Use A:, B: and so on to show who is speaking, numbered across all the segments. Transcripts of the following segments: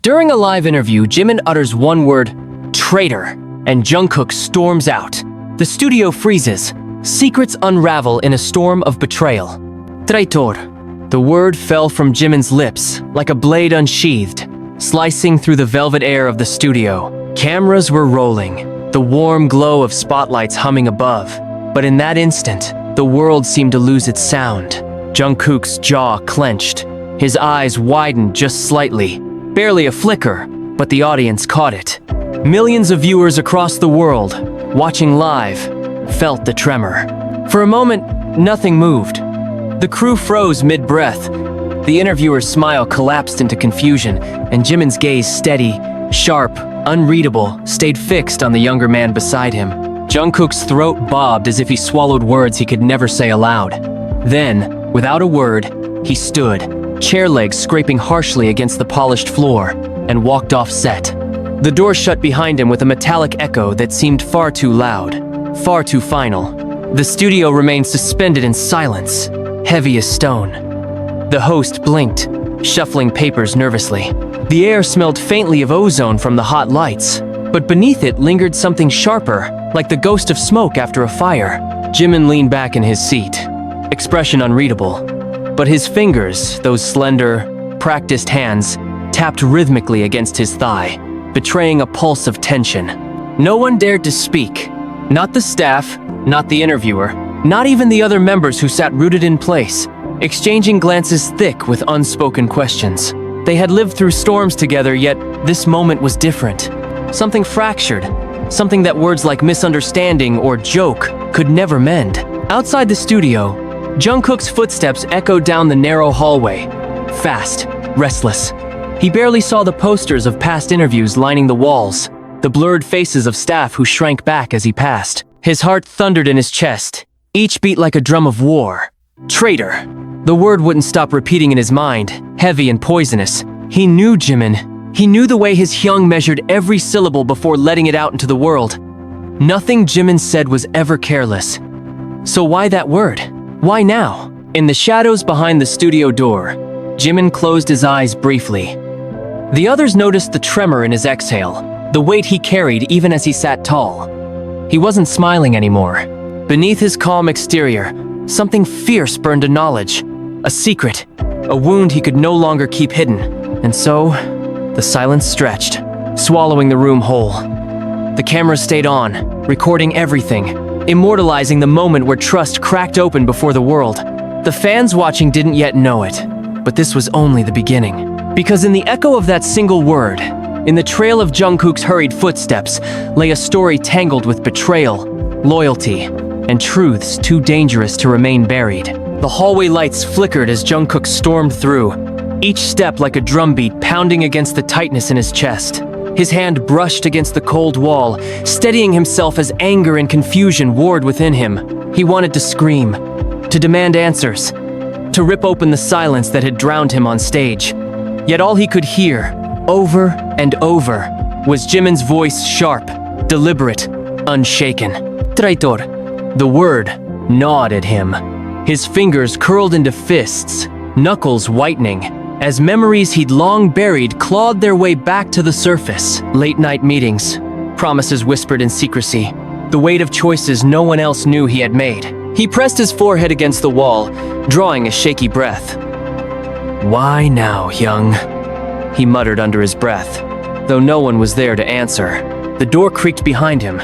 A: During a live interview, Jimin utters one word, "traitor," and Jungkook storms out. The studio freezes. Secrets unravel in a storm of betrayal. Traitor. The word fell from Jimin's lips, like a blade unsheathed, slicing through the velvet air of the studio. Cameras were rolling, the warm glow of spotlights humming above. But in that instant, the world seemed to lose its sound. Jungkook's jaw clenched. His eyes widened just slightly. Barely a flicker, but the audience caught it. Millions of viewers across the world, watching live, felt the tremor. For a moment, nothing moved. The crew froze mid-breath. The interviewer's smile collapsed into confusion, and Jimin's gaze, steady, sharp, unreadable, stayed fixed on the younger man beside him. Jungkook's throat bobbed as if he swallowed words he could never say aloud. Then, without a word, he stood, chair legs scraping harshly against the polished floor, and walked off set. The door shut behind him with a metallic echo that seemed far too loud, far too final. The studio remained suspended in silence, heavy as stone. The host blinked, shuffling papers nervously. The air smelled faintly of ozone from the hot lights, but beneath it lingered something sharper, like the ghost of smoke after a fire. Jimin leaned back in his seat, expression unreadable. But his fingers, those slender, practiced hands, tapped rhythmically against his thigh, betraying a pulse of tension. No one dared to speak. Not the staff, not the interviewer, not even the other members who sat rooted in place, exchanging glances thick with unspoken questions. They had lived through storms together, yet this moment was different. Something fractured, something that words like misunderstanding or joke could never mend. Outside the studio, Jungkook's footsteps echoed down the narrow hallway, fast, restless. He barely saw the posters of past interviews lining the walls, the blurred faces of staff who shrank back as he passed. His heart thundered in his chest, each beat like a drum of war. Traitor. The word wouldn't stop repeating in his mind, heavy and poisonous. He knew Jimin. He knew the way his hyung measured every syllable before letting it out into the world. Nothing Jimin said was ever careless. So why that word? Why now? In the shadows behind the studio door, Jimin closed his eyes briefly. The others noticed the tremor in his exhale, the weight he carried even as he sat tall. He wasn't smiling anymore. Beneath his calm exterior, something fierce burned a knowledge, a secret, a wound he could no longer keep hidden. And so, the silence stretched, swallowing the room whole. The camera stayed on, recording everything, immortalizing the moment where trust cracked open before the world. The fans watching didn't yet know it, but this was only the beginning. Because in the echo of that single word, in the trail of Jungkook's hurried footsteps, lay a story tangled with betrayal, loyalty, and truths too dangerous to remain buried. The hallway lights flickered as Jungkook stormed through, each step like a drumbeat pounding against the tightness in his chest. His hand brushed against the cold wall, steadying himself as anger and confusion warred within him. He wanted to scream, to demand answers, to rip open the silence that had drowned him on stage. Yet all he could hear, over and over, was Jimin's voice, sharp, deliberate, unshaken. Traitor. The word gnawed at him. His fingers curled into fists, knuckles whitening, as memories he'd long buried clawed their way back to the surface. Late-night meetings, promises whispered in secrecy, the weight of choices no one else knew he had made. He pressed his forehead against the wall, drawing a shaky breath. "Why now, Hyung?" he muttered under his breath, though no one was there to answer. The door creaked behind him.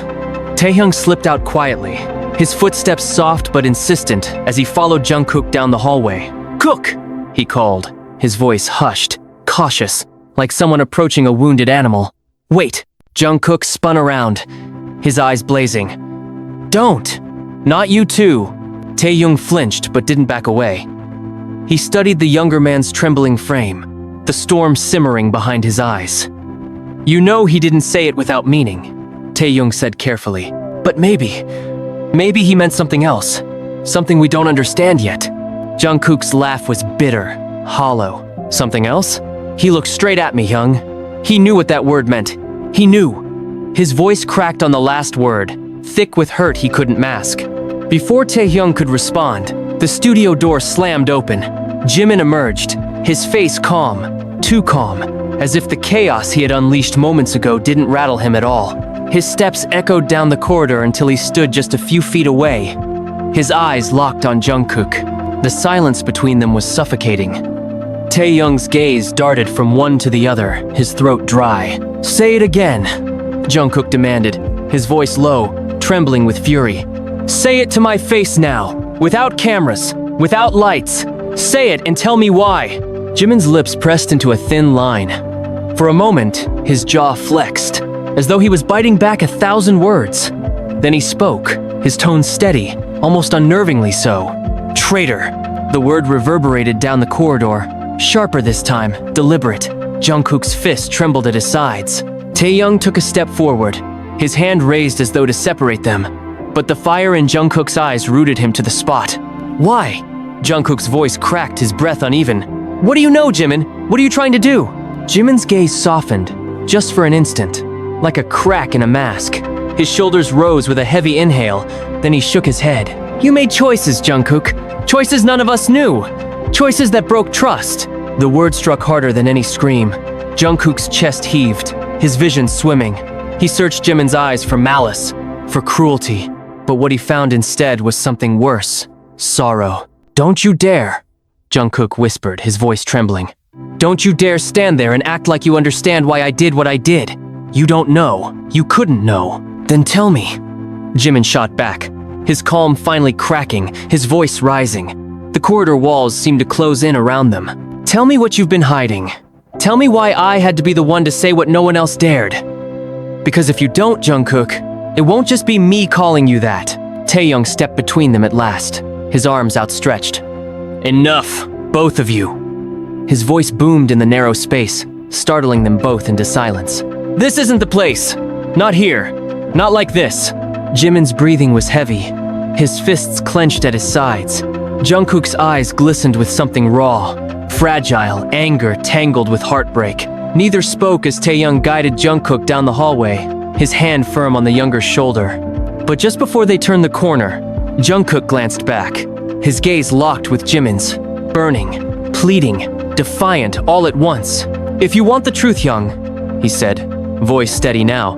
A: Taehyung slipped out quietly, his footsteps soft but insistent as he followed Jungkook down the hallway. "Cook!" he called, his voice hushed, cautious, like someone approaching a wounded animal. "Wait!" Jungkook spun around, his eyes blazing. "Don't! Not you too!" Taehyung flinched but didn't back away. He studied the younger man's trembling frame, the storm simmering behind his eyes. "You know he didn't say it without meaning," Taehyung said carefully. "But maybe he meant something else, something we don't understand yet." Jungkook's laugh was bitter, hollow. "Something else?" He looked straight at me, Hyung. He knew what that word meant. He knew. His voice cracked on the last word, thick with hurt he couldn't mask. Before Taehyung could respond, the studio door slammed open. Jimin emerged, his face calm, too calm, as if the chaos he had unleashed moments ago didn't rattle him at all. His steps echoed down the corridor until he stood just a few feet away. His eyes locked on Jungkook. The silence between them was suffocating. Taehyung's gaze darted from one to the other, his throat dry. "Say it again," Jungkook demanded, his voice low, trembling with fury. "Say it to my face now, without cameras, without lights. Say it and tell me why." Jimin's lips pressed into a thin line. For a moment, his jaw flexed, as though he was biting back 1,000 words. Then he spoke, his tone steady, almost unnervingly so. "Traitor." The word reverberated down the corridor, sharper this time, deliberate. Jungkook's fist trembled at his sides. Taehyung took a step forward, his hand raised as though to separate them. But the fire in Jungkook's eyes rooted him to the spot. "Why?" Jungkook's voice cracked, his breath uneven. "What do you know, Jimin? What are you trying to do?" Jimin's gaze softened, just for an instant, like a crack in a mask. His shoulders rose with a heavy inhale, then he shook his head. "You made choices, Jungkook. Choices none of us knew. Choices that broke trust." The word struck harder than any scream. Jungkook's chest heaved, his vision swimming. He searched Jimin's eyes for malice, for cruelty. But what he found instead was something worse. Sorrow. "Don't you dare," Jungkook whispered, his voice trembling. "Don't you dare stand there and act like you understand why I did what I did. You don't know. You couldn't know. Then tell me." Jimin shot back, his calm finally cracking, his voice rising. The corridor walls seemed to close in around them. "Tell me what you've been hiding. Tell me why I had to be the one to say what no one else dared. Because if you don't, Jungkook, it won't just be me calling you that." Taehyung stepped between them at last, his arms outstretched. "Enough, both of you." His voice boomed in the narrow space, startling them both into silence. "This isn't the place. Not here. Not like this." Jimin's breathing was heavy, his fists clenched at his sides. Jungkook's eyes glistened with something raw, fragile, anger tangled with heartbreak. Neither spoke as Taehyung guided Jungkook down the hallway, his hand firm on the younger shoulder. But just before they turned the corner, Jungkook glanced back, his gaze locked with Jimin's, burning, pleading, defiant all at once. "If you want the truth, Hyung," he said, voice steady now,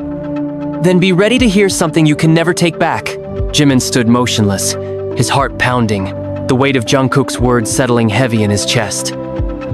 A: "then be ready to hear something you can never take back." Jimin stood motionless, his heart pounding, the weight of Jungkook's words settling heavy in his chest.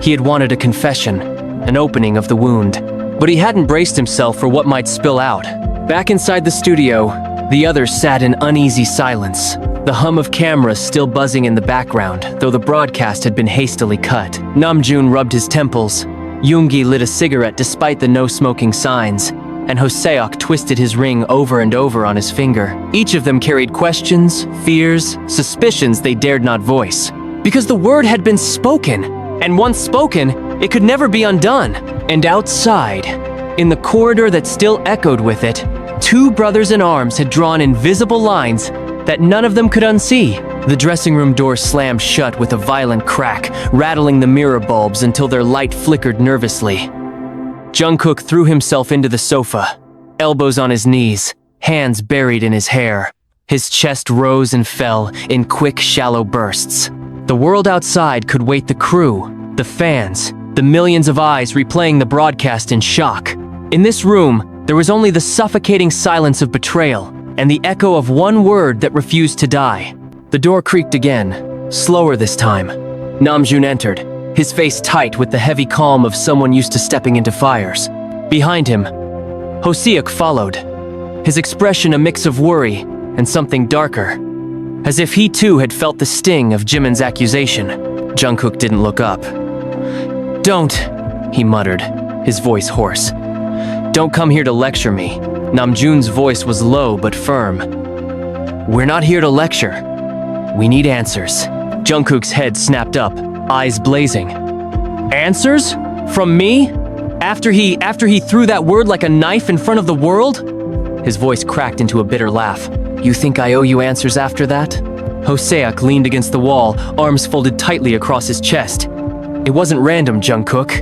A: He had wanted a confession, an opening of the wound, but he hadn't braced himself for what might spill out. Back inside the studio, the others sat in uneasy silence, the hum of cameras still buzzing in the background, though the broadcast had been hastily cut. Namjoon rubbed his temples, Yoongi lit a cigarette despite the no-smoking signs, and Hoseok twisted his ring over and over on his finger. Each of them carried questions, fears, suspicions they dared not voice. Because the word had been spoken, and once spoken, it could never be undone. And outside, in the corridor that still echoed with it, two brothers in arms had drawn invisible lines that none of them could unsee. The dressing room door slammed shut with a violent crack, rattling the mirror bulbs until their light flickered nervously. Jungkook threw himself into the sofa, elbows on his knees, hands buried in his hair. His chest rose and fell in quick, shallow bursts. The world outside could wait the crew, the fans, the millions of eyes replaying the broadcast in shock. In this room, there was only the suffocating silence of betrayal and the echo of one word that refused to die. The door creaked again, slower this time. Namjoon entered, his face tight with the heavy calm of someone used to stepping into fires. Behind him, Hoseok followed, his expression a mix of worry and something darker, as if he too had felt the sting of Jimin's accusation. Jungkook didn't look up. "Don't," he muttered, his voice hoarse. "Don't come here to lecture me." Namjoon's voice was low but firm. "We're not here to lecture. We need answers." Jungkook's head snapped up, eyes blazing. "Answers? From me? After he threw that word like a knife in front of the world?" His voice cracked into a bitter laugh. "You think I owe you answers after that?" Hoseok leaned against the wall, arms folded tightly across his chest. "It wasn't random, Jungkook.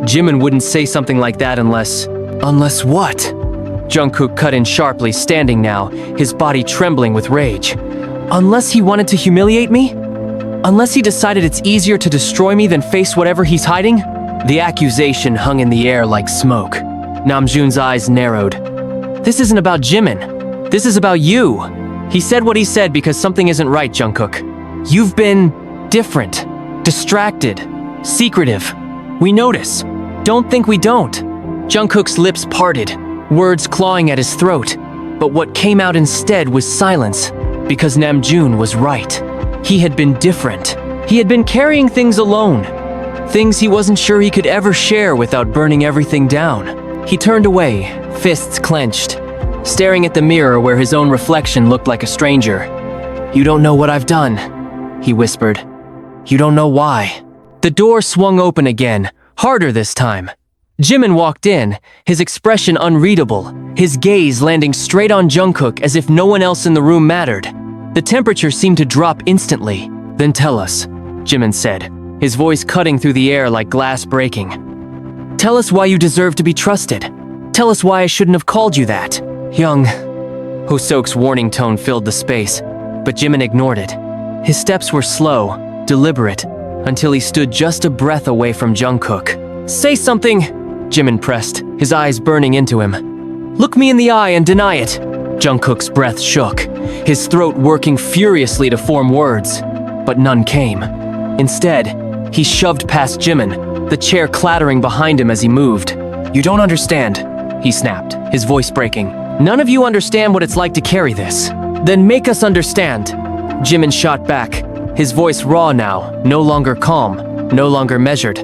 A: Jimin wouldn't say something like that unless... Unless what?" Jungkook cut in sharply, standing now, his body trembling with rage. "Unless he wanted to humiliate me? Unless he decided it's easier to destroy me than face whatever he's hiding?" The accusation hung in the air like smoke. Namjoon's eyes narrowed. This isn't about Jimin. This is about you. He said what he said because something isn't right, Jungkook. You've been different, distracted, secretive. We notice. Don't think we don't. Jungkook's lips parted, words clawing at his throat. But what came out instead was silence, because Namjoon was right. He had been different. He had been carrying things alone. Things he wasn't sure he could ever share without burning everything down. He turned away, fists clenched, staring at the mirror where his own reflection looked like a stranger. You don't know what I've done, he whispered. You don't know why. The door swung open again, harder this time. Jimin walked in, his expression unreadable, his gaze landing straight on Jungkook as if no one else in the room mattered. The temperature seemed to drop instantly. Then tell us, Jimin said, his voice cutting through the air like glass breaking. Tell us why you deserve to be trusted. Tell us why I shouldn't have called you that. Young. Hoseok's warning tone filled the space, but Jimin ignored it. His steps were slow, deliberate, until he stood just a breath away from Jungkook. Say something, Jimin pressed, his eyes burning into him. Look me in the eye and deny it. Jungkook's breath shook, his throat working furiously to form words, but none came. Instead, he shoved past Jimin, the chair clattering behind him as he moved. You don't understand, he snapped, his voice breaking. None of you understand what it's like to carry this. Then make us understand. Jimin shot back, his voice raw now, no longer calm, no longer measured.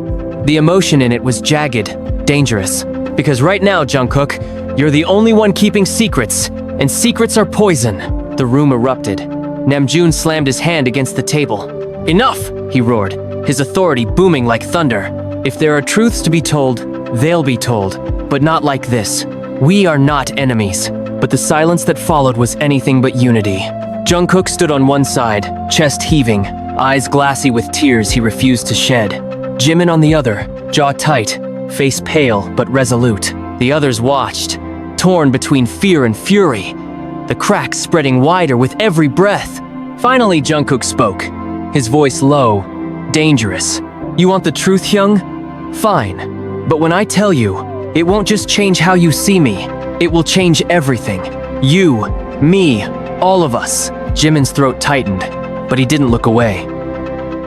A: The emotion in it was jagged, dangerous. Because right now, Jungkook, you're the only one keeping secrets, and secrets are poison. The room erupted. Namjoon slammed his hand against the table. Enough, he roared, his authority booming like thunder. If there are truths to be told, they'll be told, but not like this. We are not enemies. But the silence that followed was anything but unity. Jungkook stood on one side, chest heaving, eyes glassy with tears he refused to shed. Jimin on the other, jaw tight, face pale but resolute. The others watched, torn between fear and fury, the cracks spreading wider with every breath. Finally, Jungkook spoke, his voice low, dangerous. You want the truth, Hyung? Fine. But when I tell you, it won't just change how you see me. It will change everything. You, me, all of us. Jimin's throat tightened, but he didn't look away.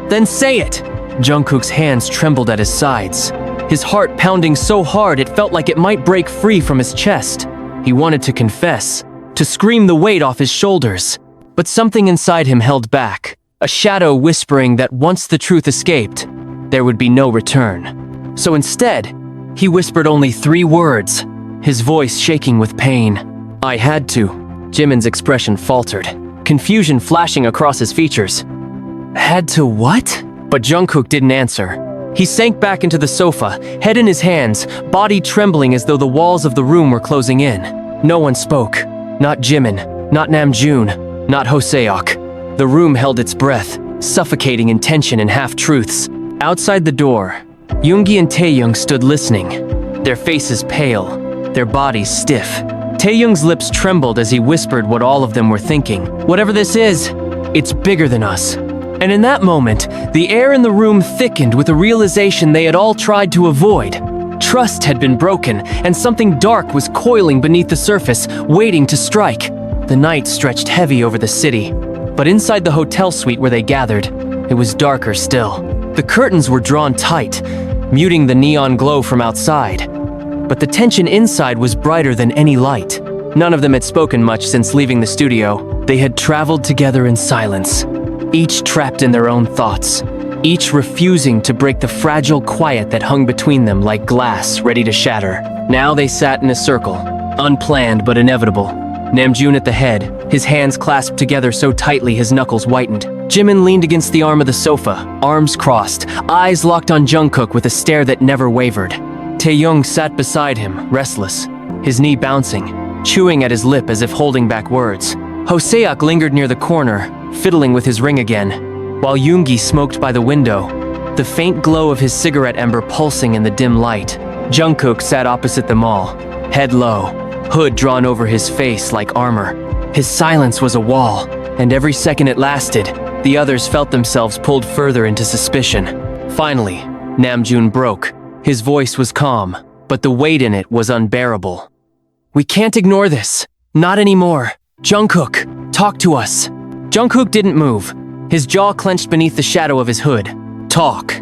A: Then say it! Jungkook's hands trembled at his sides, his heart pounding so hard it felt like it might break free from his chest. He wanted to confess, to scream the weight off his shoulders. But something inside him held back, a shadow whispering that once the truth escaped, there would be no return. So instead, he whispered only 3 words, his voice shaking with pain. I had to. Jimin's expression faltered, confusion flashing across his features. Had to what? But Jungkook didn't answer. He sank back into the sofa, head in his hands, body trembling as though the walls of the room were closing in. No one spoke. Not Jimin, not Namjoon, not Hoseok. The room held its breath, suffocating in tension and half-truths. Outside the door, Yoongi and Taehyung stood listening, their faces pale, their bodies stiff. Taehyung's lips trembled as he whispered what all of them were thinking. Whatever this is, it's bigger than us. And in that moment, the air in the room thickened with a realization they had all tried to avoid. Trust had been broken, and something dark was coiling beneath the surface, waiting to strike. The night stretched heavy over the city, but inside the hotel suite where they gathered, it was darker still. The curtains were drawn tight, muting the neon glow from outside. But the tension inside was brighter than any light. None of them had spoken much since leaving the studio. They had traveled together in silence, each trapped in their own thoughts, each refusing to break the fragile quiet that hung between them like glass ready to shatter. Now they sat in a circle, unplanned but inevitable. Namjoon at the head, his hands clasped together so tightly his knuckles whitened. Jimin leaned against the arm of the sofa, arms crossed, eyes locked on Jungkook with a stare that never wavered. Taehyung sat beside him, restless, his knee bouncing, chewing at his lip as if holding back words. Hoseok lingered near the corner, fiddling with his ring again, while Yoongi smoked by the window, the faint glow of his cigarette ember pulsing in the dim light. Jungkook sat opposite them all, head low, hood drawn over his face like armor. His silence was a wall, and every second it lasted, the others felt themselves pulled further into suspicion. Finally, Namjoon broke, His voice was calm, but the weight in it was unbearable. "We can't ignore this. Not anymore. Jungkook, talk to us." Jungkook didn't move, his jaw clenched beneath the shadow of his hood. "Talk,"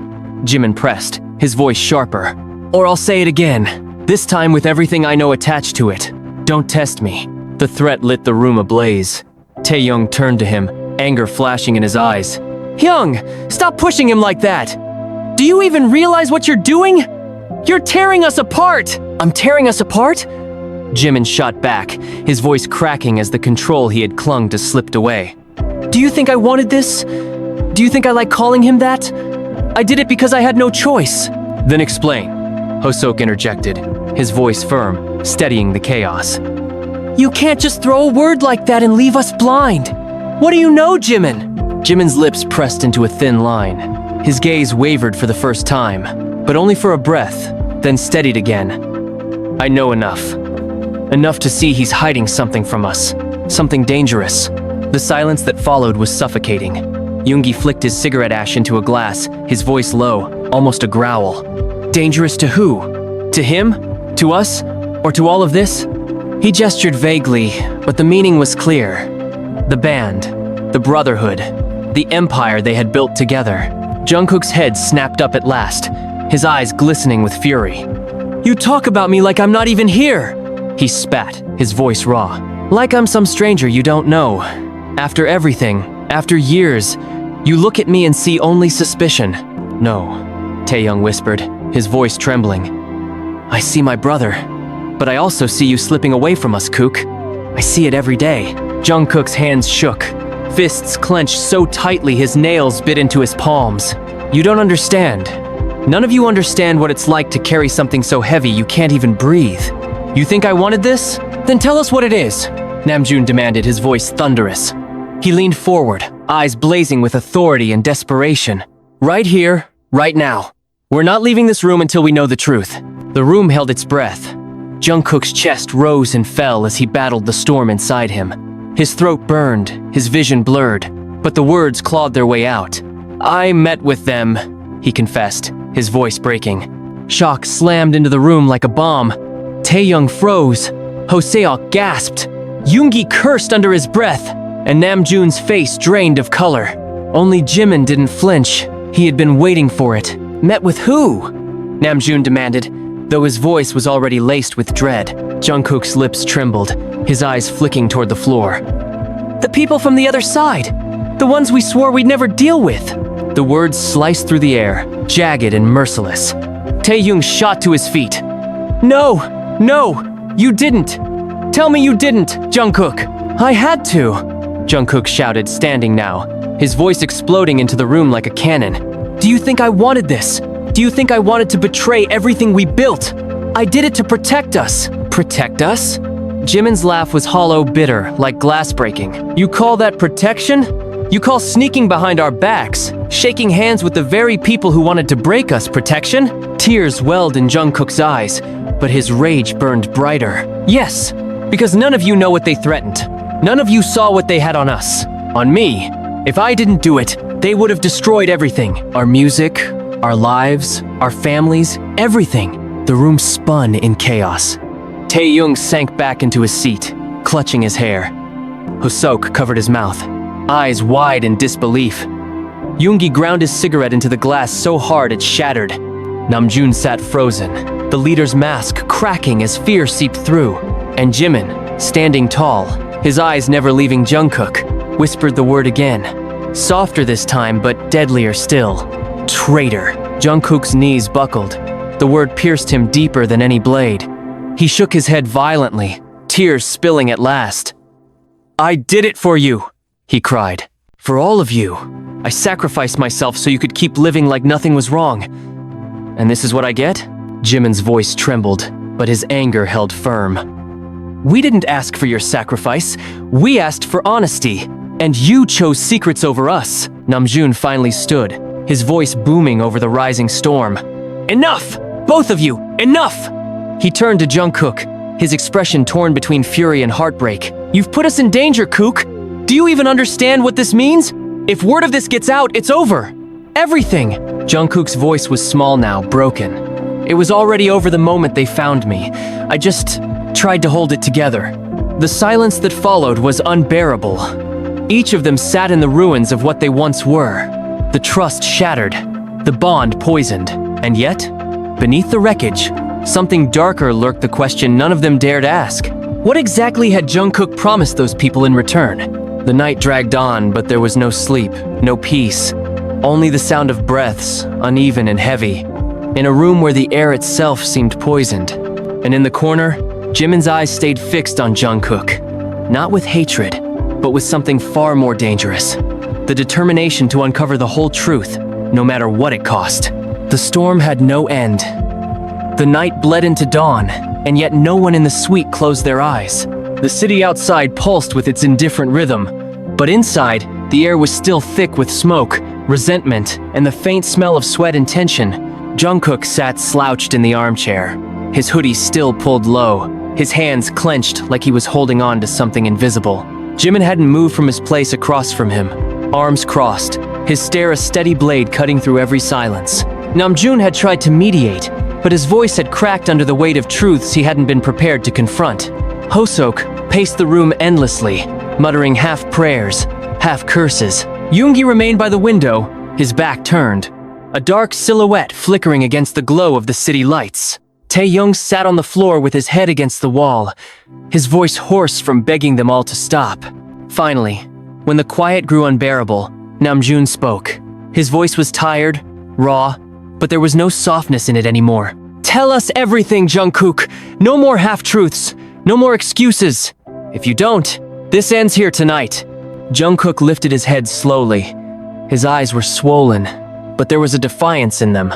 A: Jimin pressed, his voice sharper. "Or I'll say it again, this time with everything I know attached to it. Don't test me." The threat lit the room ablaze. Taehyung turned to him, anger flashing in his eyes. "Hyung, stop pushing him like that! Do you even realize what you're doing? You're tearing us apart!" "I'm tearing us apart?" Jimin shot back, his voice cracking as the control he had clung to slipped away. "Do you think I wanted this? Do you think I like calling him that? I did it because I had no choice." "Then explain," Hosok interjected, his voice firm, steadying the chaos. "You can't just throw a word like that and leave us blind. What do you know, Jimin?" Jimin's lips pressed into a thin line. His gaze wavered for the first time, but only for a breath, then steadied again. "I know enough. Enough to see he's hiding something from us. Something dangerous." The silence that followed was suffocating. Yoongi flicked his cigarette ash into a glass, his voice low, almost a growl. "Dangerous to who? To him? To us? Or to all of this?" He gestured vaguely, but the meaning was clear. The band, the brotherhood, the empire they had built together. Jungkook's head snapped up at last, his eyes glistening with fury. "You talk about me like I'm not even here!" He spat, his voice raw. "Like I'm some stranger you don't know. After everything, after years, you look at me and see only suspicion." "No," Taehyung whispered, his voice trembling. "I see my brother, but I also see you slipping away from us, Kook. I see it every day." Jungkook's hands shook, fists clenched so tightly his nails bit into his palms. "You don't understand. None of you understand what it's like to carry something so heavy you can't even breathe. You think I wanted this? Then tell us what it is," Namjoon demanded, his voice thunderous. He leaned forward, eyes blazing with authority and desperation. "Right here, right now. We're not leaving this room until we know the truth." The room held its breath. Jungkook's chest rose and fell as he battled the storm inside him. His throat burned, his vision blurred, but the words clawed their way out. "I met with them," he confessed, his voice breaking. Shock slammed into the room like a bomb. Taehyung froze, Hoseok gasped, Yoongi cursed under his breath, and Namjoon's face drained of color. Only Jimin didn't flinch. He had been waiting for it. "Met with who?" Namjoon demanded, though his voice was already laced with dread. Jungkook's lips trembled, his eyes flicking toward the floor. "The people from the other side! The ones we swore we'd never deal with!" The words sliced through the air, jagged and merciless. Taehyung shot to his feet. "No! No! You didn't! Tell me you didn't, Jungkook!" "I had to!" Jungkook shouted, standing now, his voice exploding into the room like a cannon. "Do you think I wanted this? Do you think I wanted to betray everything we built? I did it to protect us." "Protect us?" Jimin's laugh was hollow, bitter, like glass breaking. "You call that protection? You call sneaking behind our backs, shaking hands with the very people who wanted to break us, protection?" Tears welled in Jungkook's eyes, but his rage burned brighter. "Yes, because none of you know what they threatened. None of you saw what they had on us. On me. If I didn't do it, they would have destroyed everything. Our music, our lives, our families, everything." The room spun in chaos. Taehyung sank back into his seat, clutching his hair. Hosok covered his mouth, eyes wide in disbelief. Yoongi ground his cigarette into the glass so hard it shattered. Namjoon sat frozen, the leader's mask cracking as fear seeped through. And Jimin, standing tall, his eyes never leaving Jungkook, whispered the word again. Softer this time, but deadlier still. "Traitor." Jungkook's knees buckled. The word pierced him deeper than any blade. He shook his head violently, tears spilling at last. "I did it for you," he cried. "For all of you. I sacrificed myself so you could keep living like nothing was wrong. And this is what I get?" Jimin's voice trembled, but his anger held firm. "We didn't ask for your sacrifice. We asked for honesty. And you chose secrets over us." Namjoon finally stood, his voice booming over the rising storm. "Enough! Both of you, enough!" He turned to Jungkook, his expression torn between fury and heartbreak. "You've put us in danger, Kook. Do you even understand what this means? If word of this gets out, it's over. Everything." Jungkook's voice was small now, broken. It was already over the moment they found me. I just tried to hold it together. The silence that followed was unbearable. Each of them sat in the ruins of what they once were. The trust shattered, the bond poisoned, and yet, beneath the wreckage, something darker lurked, the question none of them dared ask. What exactly had Jungkook promised those people in return? The night dragged on, but there was no sleep, no peace. Only the sound of breaths, uneven and heavy, in a room where the air itself seemed poisoned. And in the corner, Jimin's eyes stayed fixed on Jungkook. Not with hatred, but with something far more dangerous. The determination to uncover the whole truth, no matter what it cost. The storm had no end. The night bled into dawn, and yet no one in the suite closed their eyes. The city outside pulsed with its indifferent rhythm, but inside, the air was still thick with smoke, resentment, and the faint smell of sweat and tension. Jungkook sat slouched in the armchair, his hoodie still pulled low, his hands clenched like he was holding on to something invisible. Jimin hadn't moved from his place across from him, arms crossed, his stare a steady blade cutting through every silence. Namjoon had tried to mediate, but his voice had cracked under the weight of truths he hadn't been prepared to confront. Hoseok paced the room endlessly, muttering half prayers, half curses. Yoongi remained by the window, his back turned, a dark silhouette flickering against the glow of the city lights. Taehyung sat on the floor with his head against the wall, his voice hoarse from begging them all to stop. Finally, when the quiet grew unbearable, Namjoon spoke. His voice was tired, raw, but there was no softness in it anymore. Tell us everything, Jungkook. No more half-truths. No more excuses. If you don't, this ends here tonight. Jungkook lifted his head slowly. His eyes were swollen, but there was a defiance in them.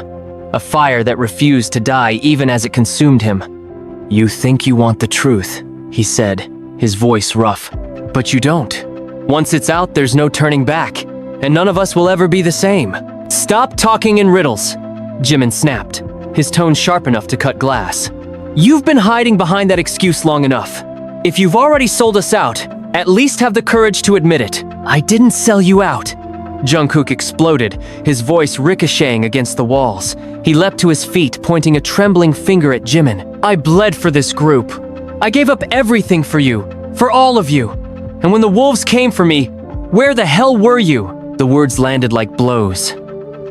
A: A fire that refused to die even as it consumed him. You think you want the truth, he said, his voice rough. But you don't. Once it's out, there's no turning back, and none of us will ever be the same. Stop talking in riddles, Jimin snapped, his tone sharp enough to cut glass. You've been hiding behind that excuse long enough. If you've already sold us out, at least have the courage to admit it. I didn't sell you out. Jungkook exploded, his voice ricocheting against the walls. He leapt to his feet, pointing a trembling finger at Jimin. I bled for this group. I gave up everything for you, for all of you. And when the wolves came for me, where the hell were you? The words landed like blows.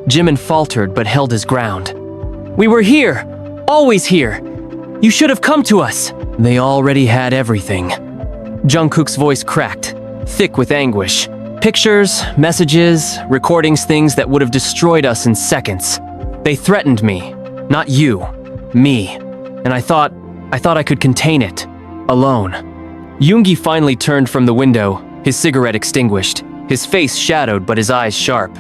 A: Jimin faltered but held his ground. We were here, always here. You should have come to us. They already had everything. Jungkook's voice cracked, thick with anguish. Pictures, messages, recordings, things that would have destroyed us in seconds. They threatened me, not you, me. And I thought I could contain it, alone. Yoongi finally turned from the window, his cigarette extinguished, his face shadowed but his eyes sharp.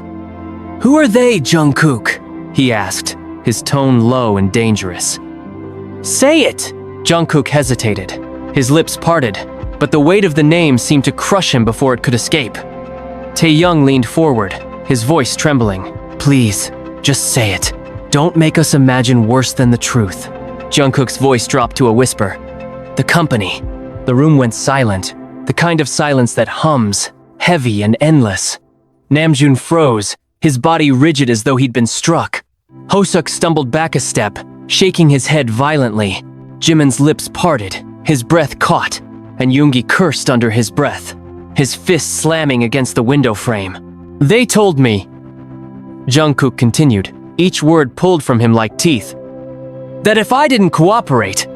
A: Who are they, Jungkook? He asked, his tone low and dangerous. Say it! Jungkook hesitated, his lips parted, but the weight of the name seemed to crush him before it could escape. Taehyung leaned forward, his voice trembling. Please, just say it. Don't make us imagine worse than the truth. Jungkook's voice dropped to a whisper. The company. The room went silent, the kind of silence that hums, heavy and endless. Namjoon froze, his body rigid as though he'd been struck. Hoseok stumbled back a step, shaking his head violently. Jimin's lips parted, his breath caught, and Yoongi cursed under his breath, his fist slamming against the window frame. They told me, Jungkook continued, each word pulled from him like teeth, that if I didn't cooperate,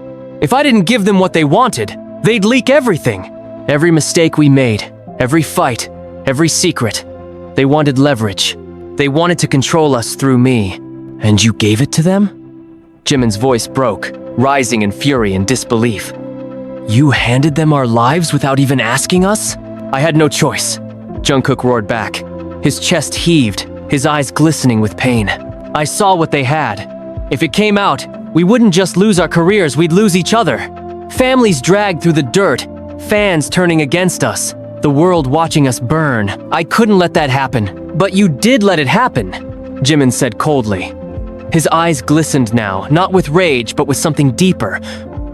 A: if I didn't give them what they wanted, they'd leak everything. Every mistake we made, every fight, every secret. They wanted leverage. They wanted to control us through me. And you gave it to them? Jimin's voice broke, rising in fury and disbelief. You handed them our lives without even asking us? I had no choice, Jungkook roared back. His chest heaved, his eyes glistening with pain. I saw what they had. If it came out, we wouldn't just lose our careers, we'd lose each other. Families dragged through the dirt, fans turning against us, the world watching us burn. I couldn't let that happen. But you did let it happen, Jimin said coldly. His eyes glistened now, not with rage, but with something deeper,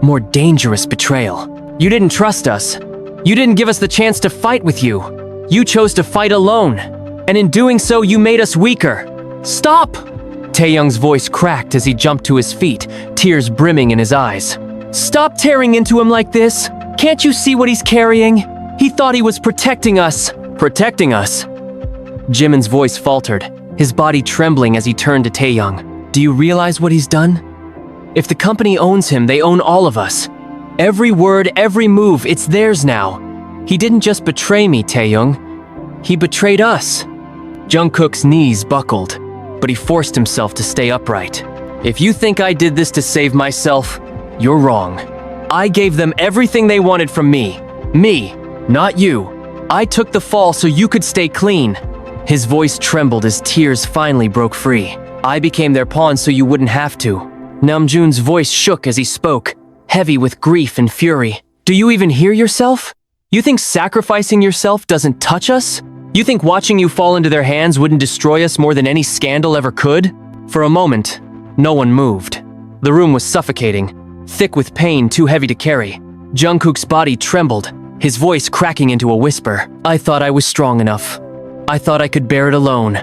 A: more dangerous betrayal. You didn't trust us. You didn't give us the chance to fight with you. You chose to fight alone. And in doing so, you made us weaker. Stop! Taehyung's voice cracked as he jumped to his feet, tears brimming in his eyes. Stop tearing into him like this! Can't you see what he's carrying? He thought he was protecting us. Protecting us? Jimin's voice faltered, his body trembling as he turned to Taehyung. Do you realize what he's done? If the company owns him, they own all of us. Every word, every move, it's theirs now. He didn't just betray me, Taehyung. He betrayed us. Jungkook's knees buckled, but he forced himself to stay upright. If you think I did this to save myself, you're wrong. I gave them everything they wanted from me. Me, not you. I took the fall so you could stay clean. His voice trembled as tears finally broke free. I became their pawn so you wouldn't have to. Namjoon's voice shook as he spoke, heavy with grief and fury. Do you even hear yourself? You think sacrificing yourself doesn't touch us? You think watching you fall into their hands wouldn't destroy us more than any scandal ever could? For a moment, no one moved. The room was suffocating, thick with pain too heavy to carry. Jungkook's body trembled, his voice cracking into a whisper. I thought I was strong enough. I thought I could bear it alone.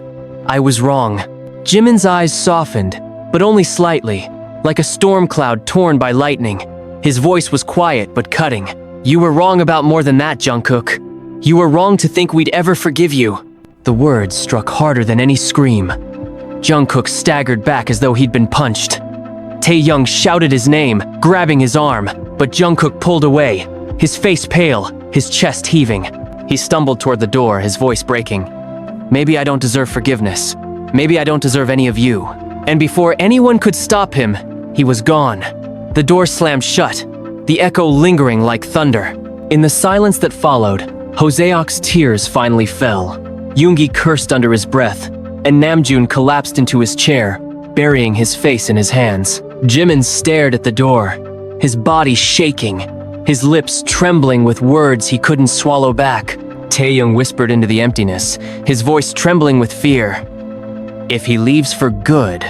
A: I was wrong. Jimin's eyes softened, but only slightly, like a storm cloud torn by lightning. His voice was quiet but cutting. You were wrong about more than that, Jungkook. You were wrong to think we'd ever forgive you. The words struck harder than any scream. Jungkook staggered back as though he'd been punched. Taehyung shouted his name, grabbing his arm, but Jungkook pulled away, his face pale, his chest heaving. He stumbled toward the door, his voice breaking. Maybe I don't deserve forgiveness. Maybe I don't deserve any of you. And before anyone could stop him, he was gone. The door slammed shut, the echo lingering like thunder. In the silence that followed, Hoseok's tears finally fell. Yoongi cursed under his breath, and Namjoon collapsed into his chair, burying his face in his hands. Jimin stared at the door, his body shaking, his lips trembling with words he couldn't swallow back. Taehyung whispered into the emptiness, his voice trembling with fear. If he leaves for good,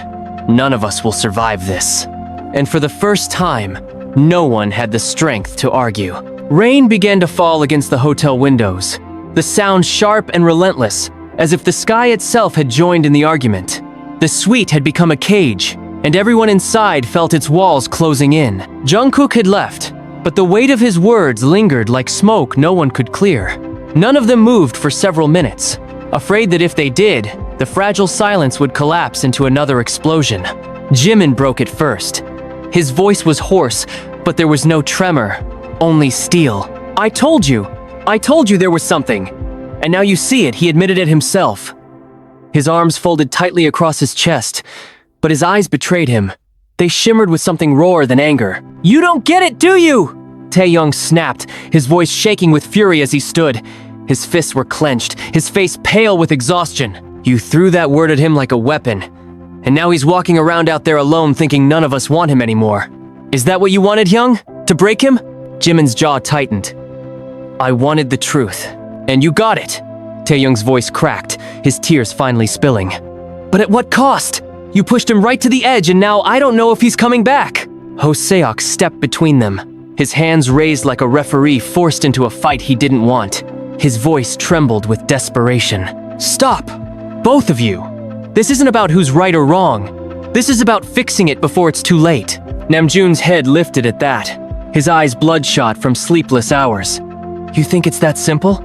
A: none of us will survive this. And for the first time, no one had the strength to argue. Rain began to fall against the hotel windows, the sound sharp and relentless, as if the sky itself had joined in the argument. The suite had become a cage, and everyone inside felt its walls closing in. Jungkook had left, but the weight of his words lingered like smoke no one could clear. None of them moved for several minutes, afraid that if they did, the fragile silence would collapse into another explosion. Jimin broke it first. His voice was hoarse, but there was no tremor, only steel. I told you there was something. And now you see it, he admitted it himself. His arms folded tightly across his chest, but his eyes betrayed him. They shimmered with something rawer than anger. You don't get it, do you? Taehyung snapped, his voice shaking with fury as he stood. His fists were clenched, his face pale with exhaustion. You threw that word at him like a weapon, and now he's walking around out there alone thinking none of us want him anymore. Is that what you wanted, Hyung? To break him? Jimin's jaw tightened. I wanted the truth, and you got it. Taehyung's voice cracked, his tears finally spilling. But at what cost? You pushed him right to the edge, and now I don't know if he's coming back. Hoseok stepped between them, his hands raised like a referee forced into a fight he didn't want. His voice trembled with desperation. Stop! Both of you! This isn't about who's right or wrong. This is about fixing it before it's too late. Namjoon's head lifted at that, his eyes bloodshot from sleepless hours. You think it's that simple?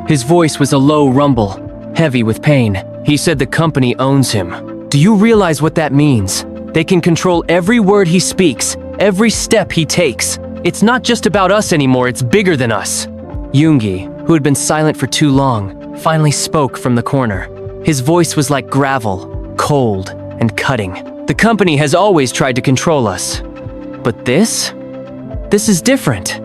A: His voice was a low rumble, heavy with pain. He said the company owns him. Do you realize what that means? They can control every word he speaks, every step he takes. It's not just about us anymore, it's bigger than us. Yoongi, who had been silent for too long, finally spoke from the corner. His voice was like gravel, cold and cutting. The company has always tried to control us. But this is different.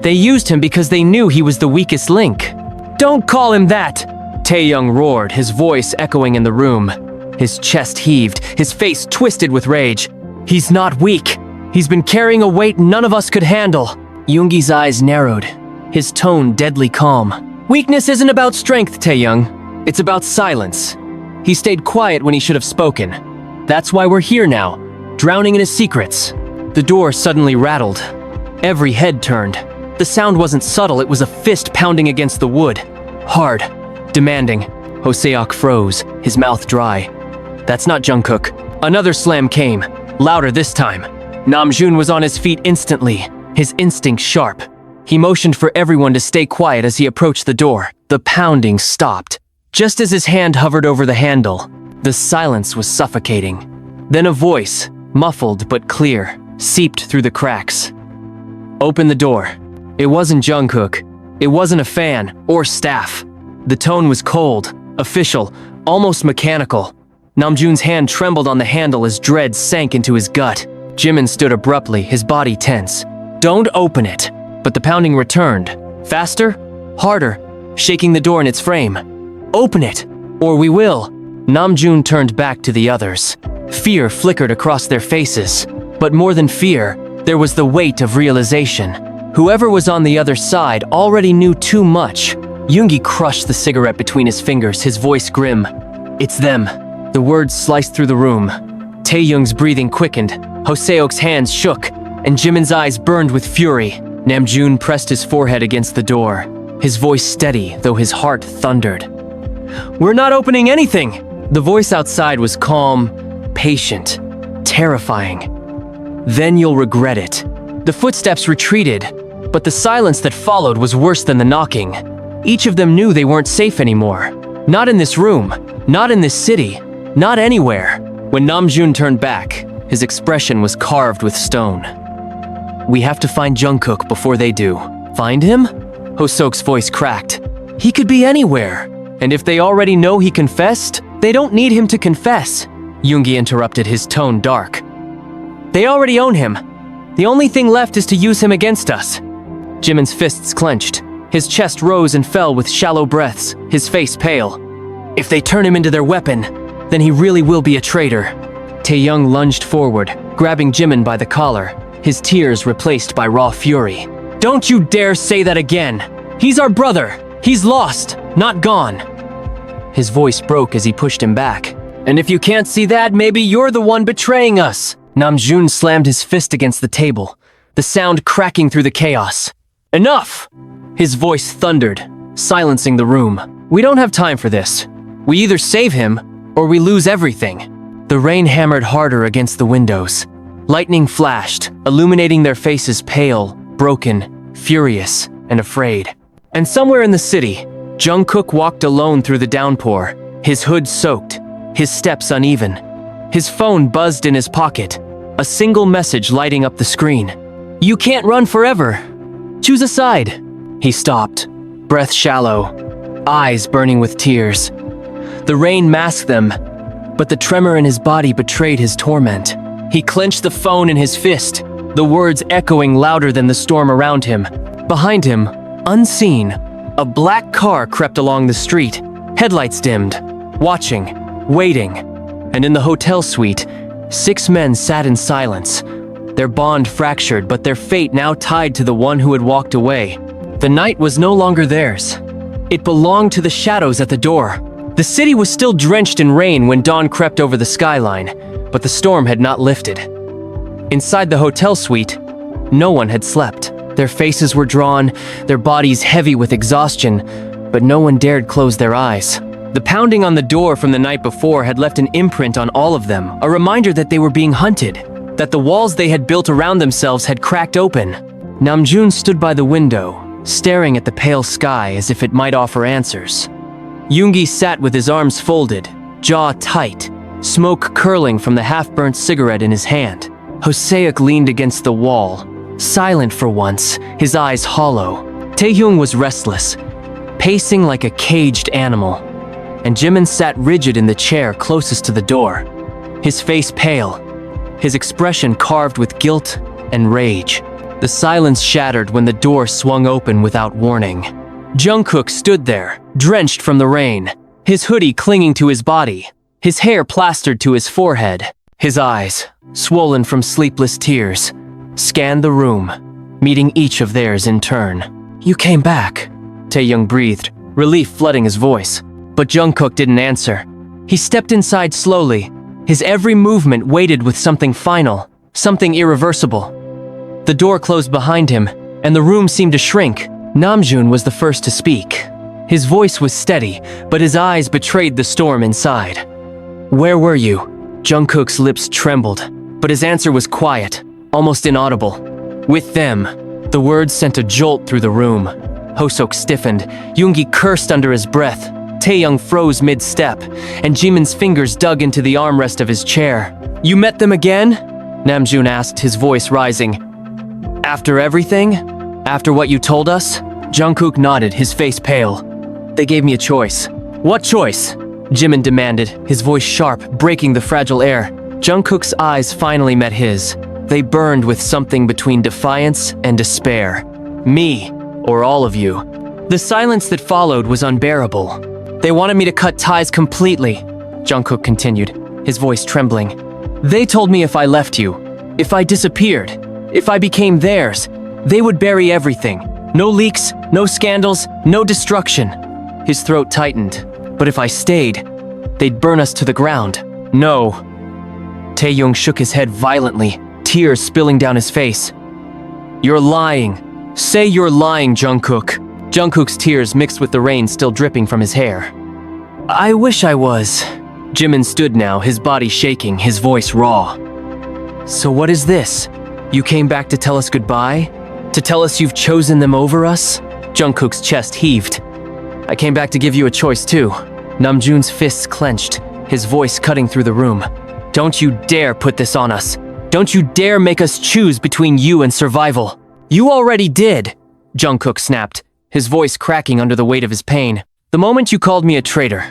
A: They used him because they knew he was the weakest link. Don't call him that! Taehyung roared, his voice echoing in the room. His chest heaved, his face twisted with rage. He's not weak. He's been carrying a weight none of us could handle. Yoongi's eyes narrowed, his tone deadly calm. Weakness isn't about strength, Taehyung. It's about silence. He stayed quiet when he should have spoken. That's why we're here now, drowning in his secrets. The door suddenly rattled. Every head turned. The sound wasn't subtle, it was a fist pounding against the wood. Hard, demanding. Hoseok froze, his mouth dry. That's not Jungkook. Another slam came, louder this time. Namjoon was on his feet instantly, his instinct sharp. He motioned for everyone to stay quiet as he approached the door. The pounding stopped. Just as his hand hovered over the handle, the silence was suffocating. Then a voice, muffled but clear, seeped through the cracks. Open the door. It wasn't Jungkook. It wasn't a fan or staff. The tone was cold, official, almost mechanical. Namjoon's hand trembled on the handle as dread sank into his gut. Jimin stood abruptly, his body tense. Don't open it. But the pounding returned. Faster, harder, shaking the door in its frame. Open it, or we will. Namjoon turned back to the others. Fear flickered across their faces. But more than fear, there was the weight of realization. Whoever was on the other side already knew too much. Yoongi crushed the cigarette between his fingers, his voice grim. It's them. The words sliced through the room. Taehyung's breathing quickened, Hoseok's hands shook, and Jimin's eyes burned with fury. Namjoon pressed his forehead against the door, his voice steady, though his heart thundered. We're not opening anything! The voice outside was calm, patient, terrifying. Then you'll regret it. The footsteps retreated, but the silence that followed was worse than the knocking. Each of them knew they weren't safe anymore. Not in this room, not in this city, not anywhere. When Namjoon turned back, his expression was carved with stone. We have to find Jungkook before they do. Find him? Hoseok's voice cracked. He could be anywhere. And if they already know he confessed, they don't need him to confess. Yoongi interrupted, his tone dark. They already own him. The only thing left is to use him against us. Jimin's fists clenched. His chest rose and fell with shallow breaths, his face pale. If they turn him into their weapon, then he really will be a traitor. Taehyung lunged forward, grabbing Jimin by the collar, his tears replaced by raw fury. Don't you dare say that again! He's our brother! He's lost, not gone! His voice broke as he pushed him back. And if you can't see that, maybe you're the one betraying us! Namjoon slammed his fist against the table, the sound cracking through the chaos. Enough! His voice thundered, silencing the room. We don't have time for this. We either save him, or we lose everything. The rain hammered harder against the windows. Lightning flashed, illuminating their faces pale, broken, furious, and afraid. And somewhere in the city, Jungkook walked alone through the downpour, his hood soaked, his steps uneven. His phone buzzed in his pocket, a single message lighting up the screen. You can't run forever. Choose a side. He stopped, breath shallow, eyes burning with tears. The rain masked them, but the tremor in his body betrayed his torment. He clenched the phone in his fist, the words echoing louder than the storm around him. Behind him, unseen, a black car crept along the street, headlights dimmed, watching, waiting. And in the hotel suite, 6 men sat in silence, their bond fractured, but their fate now tied to the one who had walked away. The night was no longer theirs. It belonged to the shadows at the door. The city was still drenched in rain when dawn crept over the skyline, but the storm had not lifted. Inside the hotel suite, no one had slept. Their faces were drawn, their bodies heavy with exhaustion, but no one dared close their eyes. The pounding on the door from the night before had left an imprint on all of them, a reminder that they were being hunted, that the walls they had built around themselves had cracked open. Namjoon stood by the window, staring at the pale sky as if it might offer answers. Yoongi sat with his arms folded, jaw tight, smoke curling from the half-burnt cigarette in his hand. Hoseok leaned against the wall, silent for once, his eyes hollow. Taehyung was restless, pacing like a caged animal, and Jimin sat rigid in the chair closest to the door, his face pale, his expression carved with guilt and rage. The silence shattered when the door swung open without warning. Jungkook stood there, drenched from the rain, his hoodie clinging to his body, his hair plastered to his forehead. His eyes, swollen from sleepless tears, scanned the room, meeting each of theirs in turn. You came back, Taehyung breathed, relief flooding his voice. But Jungkook didn't answer. He stepped inside slowly, his every movement weighted with something final, something irreversible. The door closed behind him, and the room seemed to shrink. Namjoon was the first to speak. His voice was steady, but his eyes betrayed the storm inside. Where were you? Jungkook's lips trembled, but his answer was quiet, almost inaudible. With them, the words sent a jolt through the room. Hoseok stiffened, Yoongi cursed under his breath, Taehyung froze mid-step, and Jimin's fingers dug into the armrest of his chair. "You met them again?" Namjoon asked, his voice rising. "After everything? After what you told us?" Jungkook nodded, his face pale. "They gave me a choice." "What choice?" Jimin demanded, his voice sharp, breaking the fragile air. Jungkook's eyes finally met his. They burned with something between defiance and despair. "Me, or all of you." The silence that followed was unbearable. "They wanted me to cut ties completely," Jungkook continued, his voice trembling. "They told me if I left you, if I disappeared, if I became theirs, they would bury everything. No leaks, no scandals, no destruction." His throat tightened. "But if I stayed, they'd burn us to the ground." "No." Taehyung shook his head violently, tears spilling down his face. "You're lying. Say you're lying, Jungkook." Jungkook's tears mixed with the rain still dripping from his hair. "I wish I was." Jimin stood now, his body shaking, his voice raw. "So what is this? You came back to tell us goodbye? To tell us you've chosen them over us?" Jungkook's chest heaved. "I came back to give you a choice too." Namjoon's fists clenched, his voice cutting through the room. "Don't you dare put this on us. Don't you dare make us choose between you and survival." "You already did," Jungkook snapped, his voice cracking under the weight of his pain. "The moment you called me a traitor,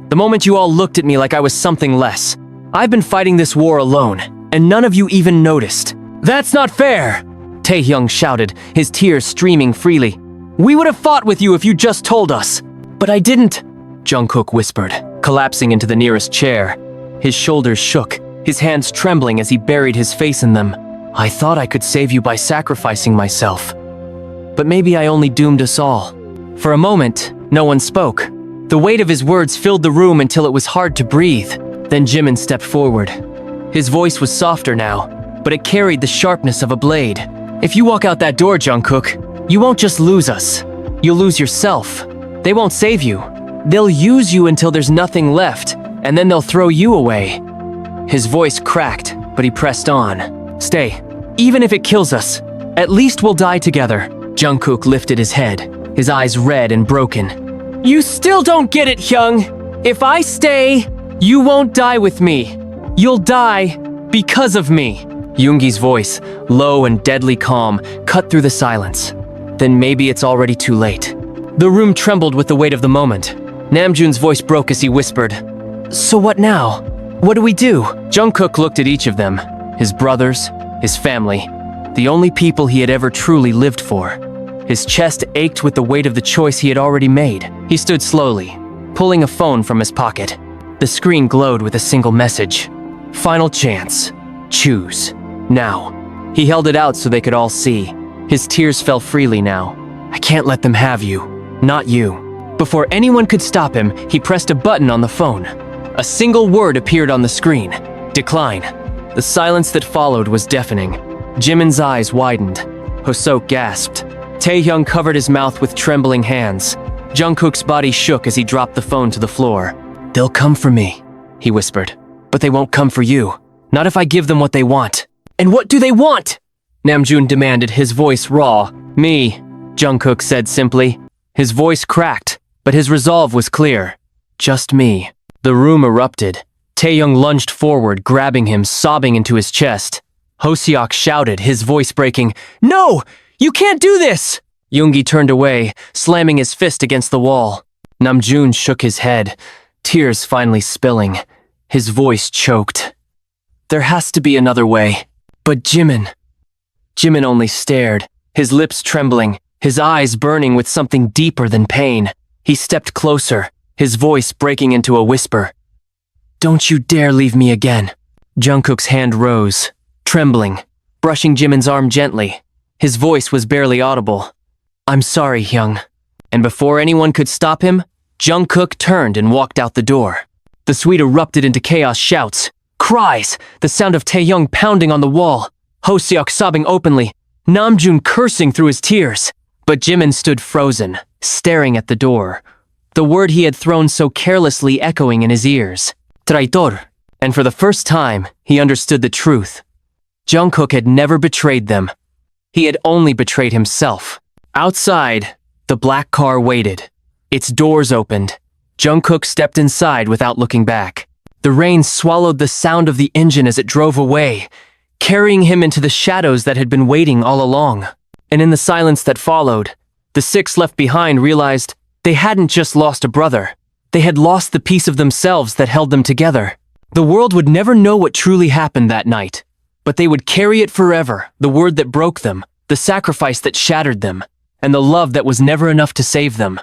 A: the moment you all looked at me like I was something less. I've been fighting this war alone, and none of you even noticed." "That's not fair!" Taehyung shouted, his tears streaming freely. "We would have fought with you if you just told us." "But I didn't," Jungkook whispered, collapsing into the nearest chair. His shoulders shook, his hands trembling as he buried his face in them. "I thought I could save you by sacrificing myself. But maybe I only doomed us all." For a moment, no one spoke. The weight of his words filled the room until it was hard to breathe. Then Jimin stepped forward. His voice was softer now, but it carried the sharpness of a blade. "If you walk out that door, Jungkook, you won't just lose us. You'll lose yourself. They won't save you. They'll use you until there's nothing left, and then they'll throw you away." His voice cracked, but he pressed on. "Stay. Even if it kills us, at least we'll die together." Jungkook lifted his head, his eyes red and broken. "You still don't get it, Hyung. If I stay, you won't die with me. You'll die because of me." Yoongi's voice, low and deadly calm, cut through the silence. "Then maybe it's already too late." The room trembled with the weight of the moment. Namjoon's voice broke as he whispered, "So what now? What do we do?" Jungkook looked at each of them, his brothers, his family, the only people he had ever truly lived for. His chest ached with the weight of the choice he had already made. He stood slowly, pulling a phone from his pocket. The screen glowed with a single message. "Final chance. Choose. Now." He held it out so they could all see. His tears fell freely now. "I can't let them have you. Not you." Before anyone could stop him, he pressed a button on the phone. A single word appeared on the screen. "Decline." The silence that followed was deafening. Jimin's eyes widened. Hoseok gasped. Taehyung covered his mouth with trembling hands. Jungkook's body shook as he dropped the phone to the floor. "They'll come for me," he whispered. "But they won't come for you. Not if I give them what they want." "And what do they want?" Namjoon demanded, his voice raw. "Me," Jungkook said simply. His voice cracked, but his resolve was clear. "Just me." The room erupted. Taehyung lunged forward, grabbing him, sobbing into his chest. Hoseok shouted, his voice breaking, "No! You can't do this!" Yoongi turned away, slamming his fist against the wall. Namjoon shook his head, tears finally spilling. His voice choked. "There has to be another way." "But Jimin..." Jimin only stared, his lips trembling, his eyes burning with something deeper than pain. He stepped closer, his voice breaking into a whisper. "Don't you dare leave me again." Jungkook's hand rose, trembling, brushing Jimin's arm gently. His voice was barely audible. "I'm sorry, Hyung." And before anyone could stop him, Jungkook turned and walked out the door. The suite erupted into chaos, shouts, cries, the sound of Taehyung pounding on the wall, Hoseok sobbing openly, Namjoon cursing through his tears. But Jimin stood frozen, staring at the door, the word he had thrown so carelessly echoing in his ears. Traitor. And for the first time, he understood the truth. Jungkook had never betrayed them. He had only betrayed himself. Outside, the black car waited. Its doors opened. Jungkook stepped inside without looking back. The rain swallowed the sound of the engine as it drove away, carrying him into the shadows that had been waiting all along. And in the silence that followed, the six left behind realized they hadn't just lost a brother. They had lost the piece of themselves that held them together. The world would never know what truly happened that night, but they would carry it forever, the word that broke them, the sacrifice that shattered them, and the love that was never enough to save them.